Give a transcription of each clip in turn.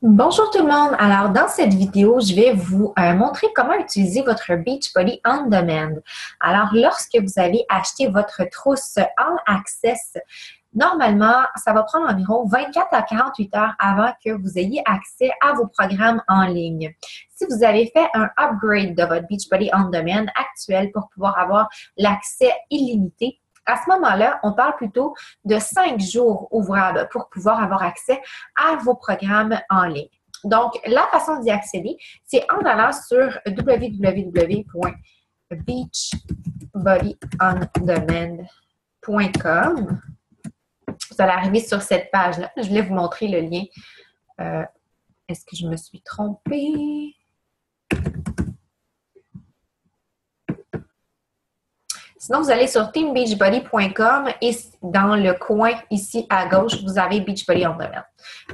Bonjour tout le monde! Alors, dans cette vidéo, je vais vous montrer comment utiliser votre Beachbody On Demand. Alors, lorsque vous allez acheter votre trousse All Access, normalement, ça va prendre environ 24 à 48 heures avant que vous ayez accès à vos programmes en ligne. Si vous avez fait un upgrade de votre Beachbody On Demand actuel pour pouvoir avoir l'accès illimité, à ce moment-là, on parle plutôt de 5 jours ouvrables pour pouvoir avoir accès à vos programmes en ligne. Donc, la façon d'y accéder, c'est en allant sur www.beachbodyondemand.com. Vous allez arriver sur cette page-là. Je voulais vous montrer le lien. Est-ce que je me suis trompée? Sinon, vous allez sur teambeachbody.com et dans le coin ici à gauche, vous avez Beachbody On Demand.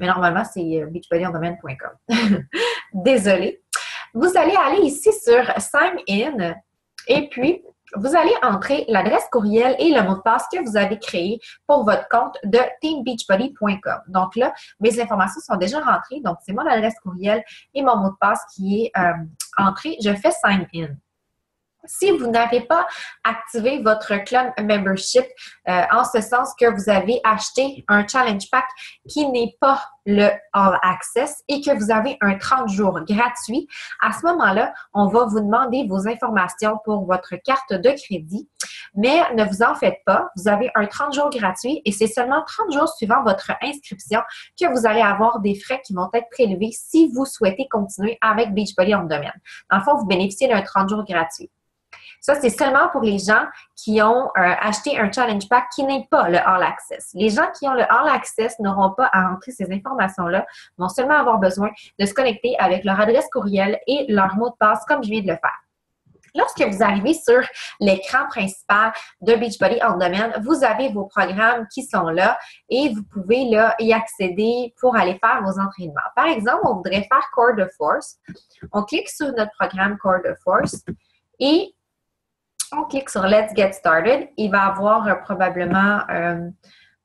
Mais normalement, c'est beachbodyondemand.com. Désolée. Vous allez aller ici sur Sign In et puis vous allez entrer l'adresse courriel et le mot de passe que vous avez créé pour votre compte de teambeachbody.com. Donc là, mes informations sont déjà rentrées. Donc, c'est mon adresse courriel et mon mot de passe qui est entré. Je fais Sign In. Si vous n'avez pas activé votre Club Membership, en ce sens que vous avez acheté un Challenge Pack qui n'est pas le All Access et que vous avez un 30 jours gratuit, à ce moment-là, on va vous demander vos informations pour votre carte de crédit. Mais ne vous en faites pas, vous avez un 30 jours gratuit et c'est seulement 30 jours suivant votre inscription que vous allez avoir des frais qui vont être prélevés si vous souhaitez continuer avec Beachbody On Demand. Dans le fond, vous bénéficiez d'un 30 jours gratuit. Ça, c'est seulement pour les gens qui ont acheté un Challenge Pack qui n'est pas le All Access. Les gens qui ont le All Access n'auront pas à entrer ces informations-là, vont seulement avoir besoin de se connecter avec leur adresse courriel et leur mot de passe comme je viens de le faire. Lorsque vous arrivez sur l'écran principal de Beachbody On Demand, vous avez vos programmes qui sont là et vous pouvez là y accéder pour aller faire vos entraînements. Par exemple, on voudrait faire Core de Force. On clique sur notre programme Core de Force et on clique sur Let's Get Started. Il va avoir probablement...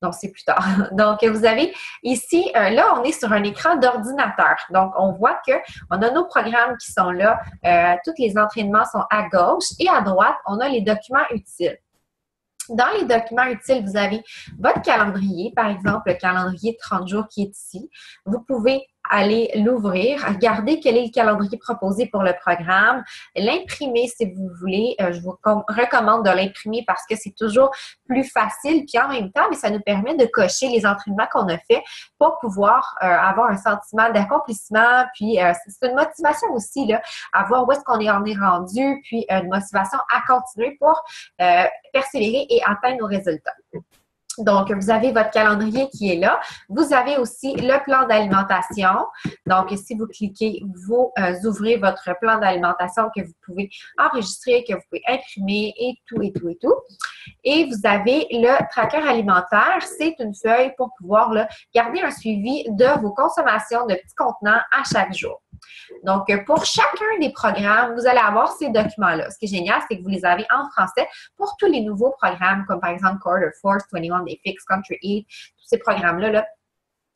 non, c'est plus tard. Donc, vous avez ici, là, on est sur un écran d'ordinateur. Donc, on voit qu'on a nos programmes qui sont là. Tous les entraînements sont à gauche et à droite, on a les documents utiles. Dans les documents utiles, vous avez votre calendrier, par exemple, le calendrier de 30 jours qui est ici. Vous pouvez aller l'ouvrir, regarder quel est le calendrier proposé pour le programme, l'imprimer si vous voulez. Je vous recommande de l'imprimer parce que c'est toujours plus facile, puis en même temps, mais ça nous permet de cocher les entraînements qu'on a fait pour pouvoir avoir un sentiment d'accomplissement, puis c'est une motivation aussi, là, à voir où est-ce qu'on en est rendu, puis une motivation à continuer pour persévérer et atteindre nos résultats. Donc, vous avez votre calendrier qui est là. Vous avez aussi le plan d'alimentation. Donc, si vous cliquez, vous ouvrez votre plan d'alimentation que vous pouvez enregistrer, que vous pouvez imprimer et tout, et tout, et tout. Et vous avez le tracker alimentaire. C'est une feuille pour pouvoir là, garder un suivi de vos consommations de petits contenants à chaque jour. Donc, pour chacun des programmes, vous allez avoir ces documents-là. Ce qui est génial, c'est que vous les avez en français pour tous les nouveaux programmes, comme par exemple Core de Force, 21 Day Fix, Country Eat, tous ces programmes-là, là,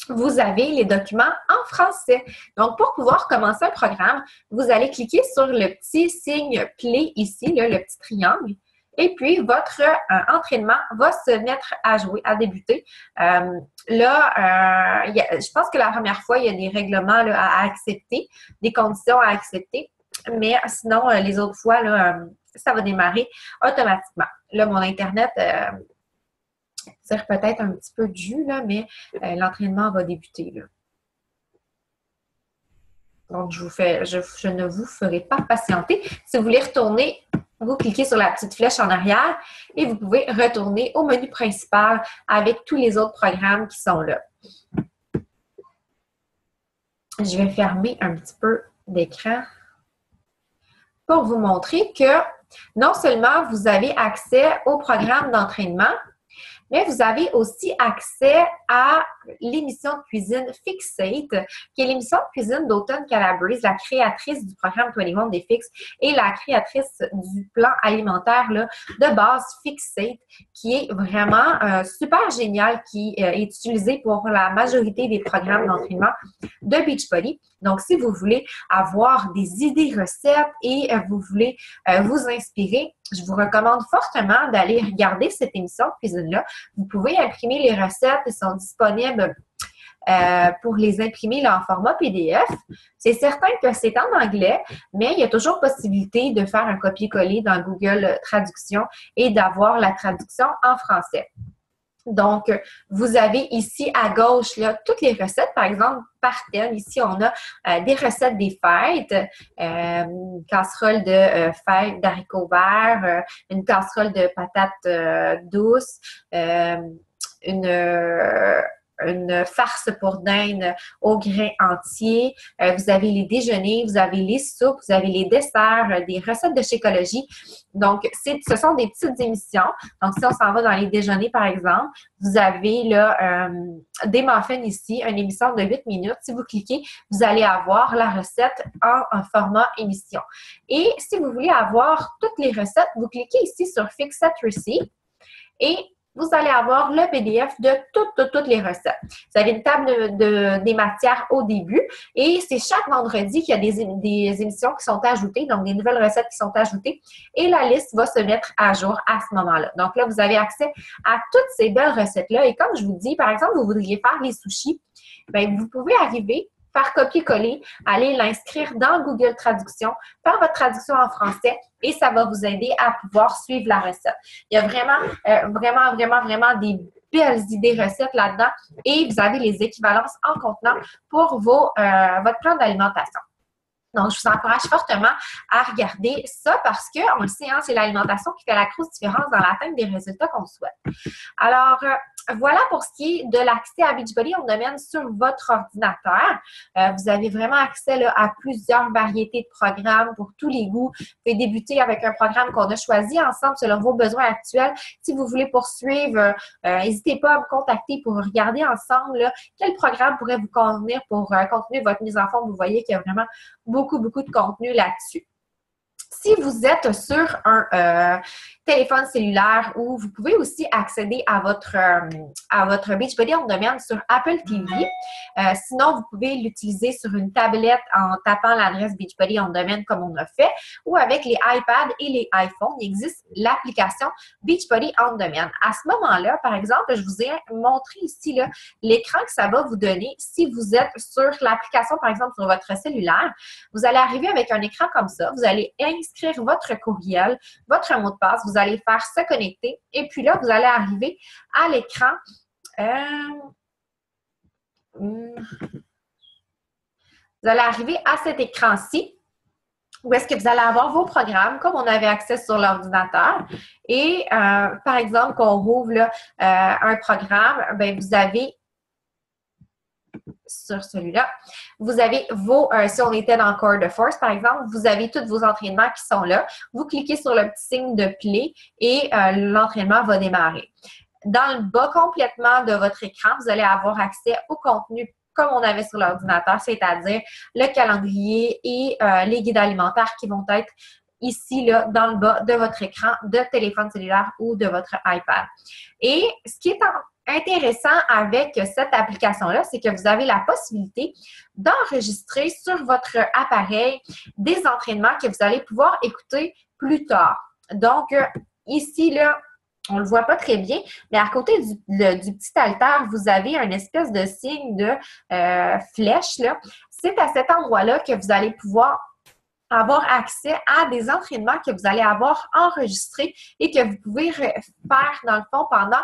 vous avez les documents en français. Donc, pour pouvoir commencer un programme, vous allez cliquer sur le petit signe Play ici, là, le petit triangle. Et puis, votre entraînement va se mettre à jouer, à débuter. Je pense que la première fois, il y a des règlements là, à accepter, des conditions à accepter. Mais sinon, les autres fois, là, ça va démarrer automatiquement. Là, mon Internet tire peut-être un petit peu de jus, là, mais l'entraînement va débuter. Là. Donc, je ne vous ferai pas patienter. Si vous voulez retourner, vous cliquez sur la petite flèche en arrière et vous pouvez retourner au menu principal avec tous les autres programmes qui sont là. Je vais fermer un petit peu d'écran pour vous montrer que non seulement vous avez accès au programme d'entraînement, Mais vous avez aussi accès à l'émission de cuisine Fixate, qui est l'émission de cuisine d'Autumn Calabrese, la créatrice du programme 21 Day Fix et la créatrice du plan alimentaire là, de base Fixate, qui est vraiment super génial, qui est utilisé pour la majorité des programmes d'entraînement de Beachbody. Donc, si vous voulez avoir des idées recettes et vous voulez vous inspirer, je vous recommande fortement d'aller regarder cette émission de cuisine-là. Vous pouvez imprimer les recettes, elles sont disponibles pour les imprimer là, en format PDF. C'est certain que c'est en anglais, mais il y a toujours possibilité de faire un copier-coller dans Google Traduction et d'avoir la traduction en français. Donc, vous avez ici à gauche là, toutes les recettes, par exemple, par thème. Ici, on a des recettes des fêtes, une casserole de fèves d'haricots verts, une casserole de patates douces, une farce pour dinde au grain entier. Vous avez les déjeuners, vous avez les soupes, vous avez les desserts, des recettes de Shakeology. Donc, ce sont des petites émissions. Donc, si on s'en va dans les déjeuners, par exemple, vous avez là des muffins ici, une émission de 8 minutes. Si vous cliquez, vous allez avoir la recette en format émission. Et si vous voulez avoir toutes les recettes, vous cliquez ici sur Fixate Receipt et vous allez avoir le PDF de toutes les recettes. Vous avez une table des matières au début et c'est chaque vendredi qu'il y a des émissions qui sont ajoutées, donc des nouvelles recettes qui sont ajoutées et la liste va se mettre à jour à ce moment-là. Donc là, vous avez accès à toutes ces belles recettes-là et comme je vous dis, par exemple, vous voudriez faire les sushis, bien, vous pouvez arriver, faire copier-coller, aller l'inscrire dans Google Traduction, faire votre traduction en français et ça va vous aider à pouvoir suivre la recette. Il y a vraiment des belles idées recettes là-dedans et vous avez les équivalences en contenant pour votre plan d'alimentation. Donc, je vous encourage fortement à regarder ça parce qu'on le sait, hein, c'est l'alimentation qui fait la grosse différence dans l'atteinte des résultats qu'on souhaite. Alors, voilà pour ce qui est de l'accès à Beachbody On Demand sur votre ordinateur. Vous avez vraiment accès là, à plusieurs variétés de programmes pour tous les goûts. Vous pouvez débuter avec un programme qu'on a choisi ensemble selon vos besoins actuels. Si vous voulez poursuivre, n'hésitez pas à me contacter pour regarder ensemble là, quel programme pourrait vous convenir pour continuer votre mise en forme. Vous voyez qu'il y a vraiment beaucoup de contenu là-dessus. Si vous êtes sur un téléphone cellulaire ou vous pouvez aussi accéder à votre Beachbody On Demand sur Apple TV. Sinon, vous pouvez l'utiliser sur une tablette en tapant l'adresse Beachbody On Demand comme on a fait ou avec les iPads et les iPhones. Il existe l'application Beachbody On Demand. À ce moment-là, par exemple, je vous ai montré ici l'écran que ça va vous donner si vous êtes sur l'application, par exemple, sur votre cellulaire. Vous allez arriver avec un écran comme ça. Vous allez inscrire votre courriel, votre mot de passe. Vous allez faire se connecter et puis là, vous allez arriver à l'écran. Vous allez arriver à cet écran-ci où est-ce que vous allez avoir vos programmes comme on avait accès sur l'ordinateur. Et par exemple, qu'on rouvre là, un programme, bien, vous avez sur celui-là, vous avez si on était dans Core de Force, par exemple, vous avez tous vos entraînements qui sont là. Vous cliquez sur le petit signe de play et l'entraînement va démarrer. Dans le bas complètement de votre écran, vous allez avoir accès au contenu comme on avait sur l'ordinateur, c'est-à-dire le calendrier et les guides alimentaires qui vont être ici, là, dans le bas de votre écran de téléphone cellulaire ou de votre iPad. Et ce qui est intéressant avec cette application-là, c'est que vous avez la possibilité d'enregistrer sur votre appareil des entraînements que vous allez pouvoir écouter plus tard. Donc, ici, là, on ne le voit pas très bien, mais à côté du petit haltère, vous avez une espèce de signe de flèche, là. C'est à cet endroit-là que vous allez pouvoir avoir accès à des entraînements que vous allez avoir enregistrés et que vous pouvez faire, dans le fond, pendant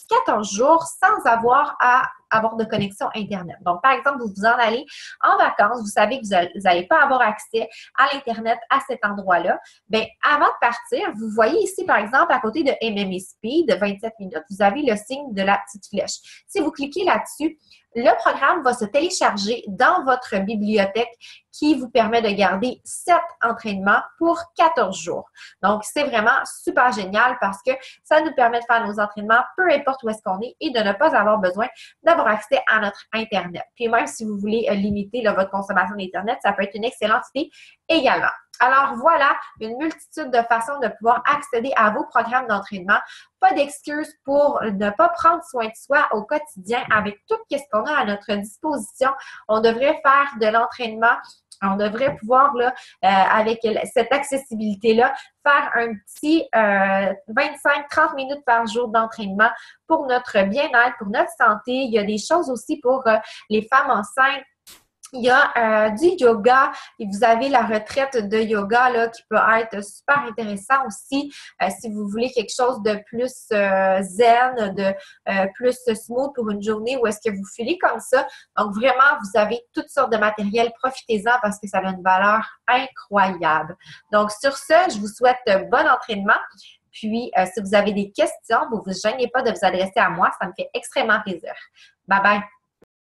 14 jours sans avoir à avoir de connexion Internet. Donc, par exemple, vous vous en allez en vacances, vous savez que vous n'allez pas avoir accès à l'Internet à cet endroit-là. Bien, avant de partir, vous voyez ici, par exemple, à côté de MMA Speed, 27 minutes, vous avez le signe de la petite flèche. Si vous cliquez là-dessus, le programme va se télécharger dans votre bibliothèque qui vous permet de garder 7 entraînements pour 14 jours. Donc, c'est vraiment super génial parce que ça nous permet de faire nos entraînements peu importe où est-ce qu'on est et de ne pas avoir besoin d'avoir accès à notre Internet. Puis même si vous voulez limiter là, votre consommation d'Internet, ça peut être une excellente idée également. Alors voilà, une multitude de façons de pouvoir accéder à vos programmes d'entraînement. Pas d'excuses pour ne pas prendre soin de soi au quotidien avec tout ce qu'on a à notre disposition. On devrait faire de l'entraînement. On devrait pouvoir, là, avec cette accessibilité-là, faire un petit 25-30 minutes par jour d'entraînement pour notre bien-être, pour notre santé. Il y a des choses aussi pour les femmes enceintes. Il y a du yoga et vous avez la retraite de yoga là, qui peut être super intéressant aussi si vous voulez quelque chose de plus zen, de plus smooth pour une journée où est-ce que vous filez comme ça. Donc vraiment, vous avez toutes sortes de matériel. Profitez-en parce que ça a une valeur incroyable. Donc sur ce, je vous souhaite bon entraînement. Puis, si vous avez des questions, vous ne vous gênez pas de vous adresser à moi. Ça me fait extrêmement plaisir. Bye bye!